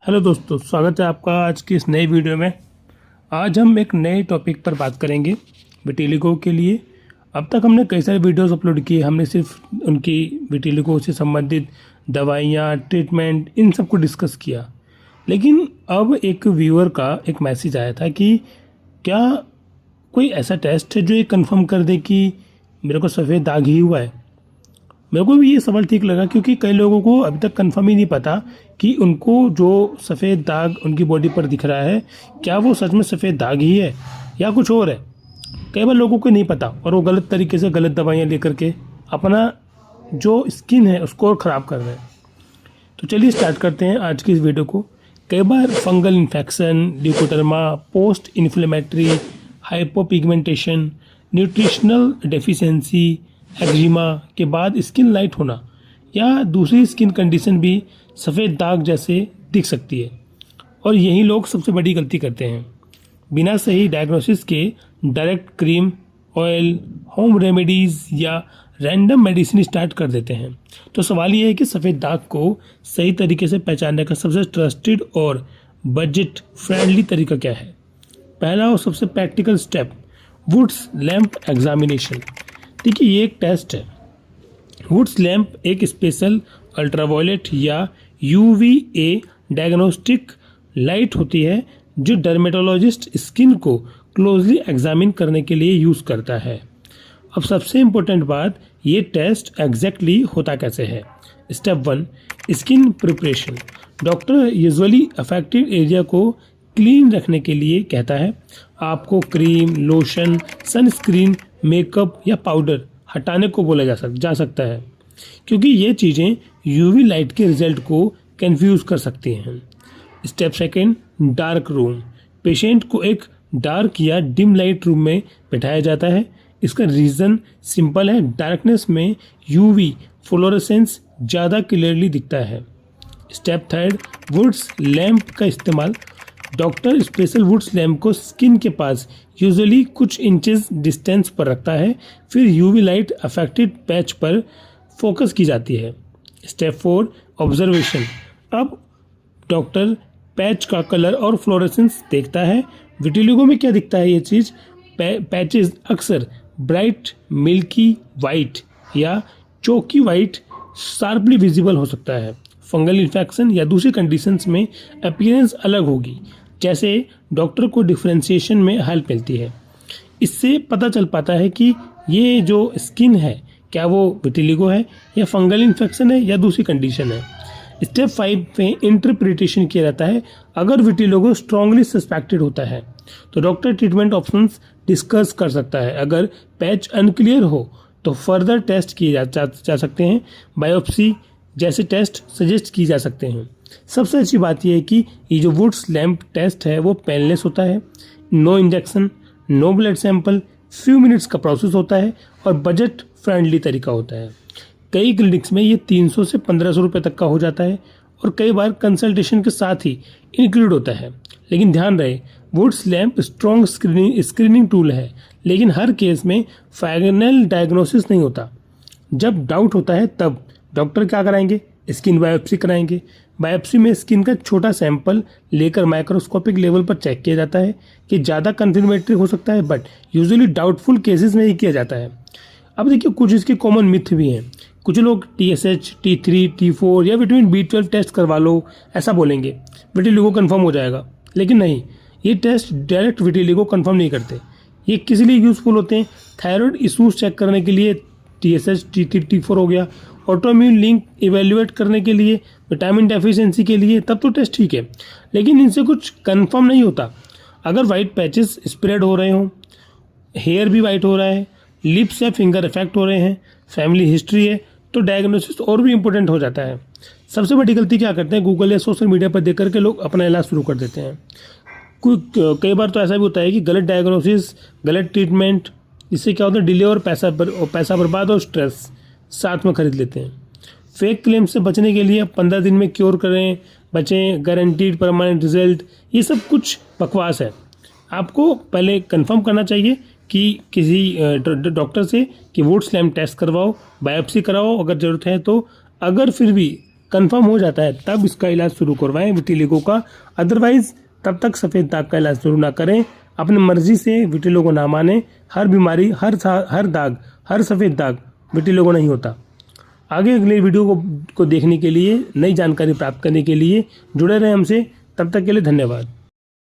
Hello दोस्तों, स्वागत है आपका आज की इस नई वीडियो में। आज हम एक नए टॉपिक पर बात करेंगे विटिलिगो के लिए। अब तक हमने कई सारे वीडियोस अपलोड किए। हमने सिर्फ उनकी विटिलिगो से संबंधित दवाइयाँ, ट्रीटमेंट, इन सब को डिस्कस किया। लेकिन अब एक व्यूअर का एक मैसेज आया था कि क्या कोई ऐसा टेस्ट है जो ये कंफर्म कर दे कि मेरे को सफ़ेद दाग ही हुआ है। मेरे को भी ये सवाल ठीक लगा, क्योंकि कई लोगों को अभी तक कंफर्म ही नहीं पता कि उनको जो सफ़ेद दाग उनकी बॉडी पर दिख रहा है, क्या वो सच में सफ़ेद दाग ही है या कुछ और है। कई बार लोगों को नहीं पता और वो गलत तरीके से गलत दवाइयाँ लेकर के अपना जो स्किन है उसको और ख़राब कर रहे हैं। तो चलिए स्टार्ट करते हैं आज की इस वीडियो को। कई बार fungal infection, leukoderma, post inflammatory, hypopigmentation, nutritional deficiency, eczema के बाद स्किन लाइट होना या दूसरी स्किन कंडीशन भी सफ़ेद दाग जैसे दिख सकती है। और यही लोग सबसे बड़ी गलती करते हैं। बिना सही डायग्नोसिस के direct cream, oil, home remedies या रैंडम मेडिसिन स्टार्ट कर देते हैं। तो सवाल ये है कि सफ़ेद दाग को सही तरीके से पहचानने का सबसे ट्रस्टेड और बजट फ्रेंडली तरीका क्या है। पहला और सबसे practical step, Wood's lamp examination. देखिए, ये एक टेस्ट है। वुड्स लैम्प एक स्पेशल अल्ट्रावायलेट या यूवीए डायग्नोस्टिक लाइट होती है जो डर्मेटोलॉजिस्ट स्किन को क्लोजली एग्जामिन करने के लिए यूज़ करता है। अब सबसे इम्पोर्टेंट बात, ये टेस्ट एग्जैक्टली होता कैसे है। Step 1, skin preparation. Doctor usually affected area को क्लीन रखने के लिए कहता है। आपको क्रीम, लोशन, सनस्क्रीन, मेकअप या पाउडर हटाने को बोला जा सकता है, क्योंकि ये चीज़ें यूवी लाइट के रिजल्ट को कंफ्यूज कर सकती हैं। Step 2, dark room. पेशेंट को एक डार्क या डिम लाइट रूम में बिठाया जाता है। इसका रीज़न सिंपल है, डार्कनेस में यूवी फ्लोरेसेंस ज़्यादा क्लियरली दिखता है। स्टेप 3, वुड्स लैम्प का इस्तेमाल। डॉक्टर स्पेशल वुड्स लैम्प को स्किन के पास यूजुअली कुछ इंचेस डिस्टेंस पर रखता है, फिर यूवी लाइट अफेक्टेड पैच पर फोकस की जाती है। Step 4, observation. अब डॉक्टर पैच का कलर और फ्लोरेसेंस देखता है। विटिलिगो में क्या दिखता है ये चीज़, पैचेस अक्सर ब्राइट मिल्की वाइट या चौकी वाइट शार्पली विजिबल हो सकता है। फंगल इन्फेक्शन या दूसरी कंडीशंस में अपीयरेंस अलग होगी, जैसे डॉक्टर को डिफ्रेंशिएशन में हेल्प मिलती है। इससे पता चल पाता है कि ये जो स्किन है क्या वो विटिलिगो है या फंगल इन्फेक्शन है या दूसरी कंडीशन है। स्टेप 5 में इंटरप्रिटेशन किया जाता है। अगर विटिलिगो स्ट्रांगली सस्पेक्टेड होता है तो डॉक्टर ट्रीटमेंट ऑप्शंस डिस्कस कर सकता है। अगर पैच अनक्लियर हो तो फर्दर टेस्ट किए जा सकते हैं। बायोप्सी जैसे टेस्ट सजेस्ट की जा सकते हैं। सबसे अच्छी बात यह है कि ये जो वुड्स लैम्प टेस्ट है वो पेनलेस होता है, no injection, no blood sample, few minutes का प्रोसेस होता है और बजट फ्रेंडली तरीका होता है। कई क्लिनिक्स में ये 300 से 1500 रुपये तक का हो जाता है और कई बार कंसल्टेशन के साथ ही इंक्लूड होता है। लेकिन ध्यान रहे, Wood's lamp strong screening tool है, लेकिन हर केस में फाइनल डायग्नोसिस नहीं होता। जब डाउट होता है तब डॉक्टर क्या कराएंगे, स्किन बायोप्सी कराएंगे। बायोप्सी में स्किन का छोटा सैंपल लेकर माइक्रोस्कोपिक लेवल पर चेक किया जाता है कि ज़्यादा कंफर्मेटरी हो सकता है, बट यूजुअली डाउटफुल केसेस में ही किया जाता है। अब देखिए, कुछ इसके कॉमन मिथ भी हैं। कुछ लोग TSH, T3, T4 या विटामिन B12 टेस्ट करवा लो ऐसा बोलेंगे, विटिलिगो कंफर्म हो जाएगा। लेकिन नहीं, ये टेस्ट डायरेक्ट विटिलिगो कंफर्म नहीं करते। ये किस लिए यूज़फुल होते हैं, थायराइड इशूज़ चेक करने के लिए TSH, T3, T4 हो गया, ऑटोइम्यून लिंक इवेल्युएट करने के लिए, विटामिन डेफिशिएंसी के लिए, तब तो टेस्ट ठीक है। लेकिन इनसे कुछ कंफर्म नहीं होता। अगर वाइट पैचेस स्प्रेड हो रहे हों, हेयर भी वाइट हो रहा है, लिप्स या फिंगर इफेक्ट हो रहे हैं, फैमिली हिस्ट्री है, तो डायग्नोसिस और भी इम्पोर्टेंट हो जाता है। सबसे बड़ी गलती क्या करते हैं, गूगल या सोशल मीडिया पर देख करके लोग अपना इलाज शुरू कर देते हैं। कई बार तो ऐसा भी होता है कि गलत डायग्नोसिस, गलत ट्रीटमेंट, इससे क्या होता है, डिले और पैसा बर्बाद और स्ट्रेस साथ में खरीद लेते हैं। फेक क्लेम से बचने के लिए 15 दिन में क्योर करें, बचें, गारंटीड परमानेंट रिजल्ट, ये सब कुछ बकवास है। आपको पहले कंफर्म करना चाहिए कि किसी डॉक्टर से कि वुड्स लैम्प टेस्ट करवाओ, बायोप्सी कराओ अगर ज़रूरत है तो। अगर फिर भी कंफर्म हो जाता है तब इसका इलाज शुरू करवाएं विटिलिगो का। अदरवाइज तब तक सफ़ेद दाग का इलाज शुरू ना करें। अपनी मर्जी से विटिलिगो ना माने। हर बीमारी, हर दाग, हर सफ़ेद दाग विटिलिगो नहीं होता। आगे अगले वीडियो को देखने के लिए, नई जानकारी प्राप्त करने के लिए जुड़े रहें हमसे। तब तक के लिए धन्यवाद।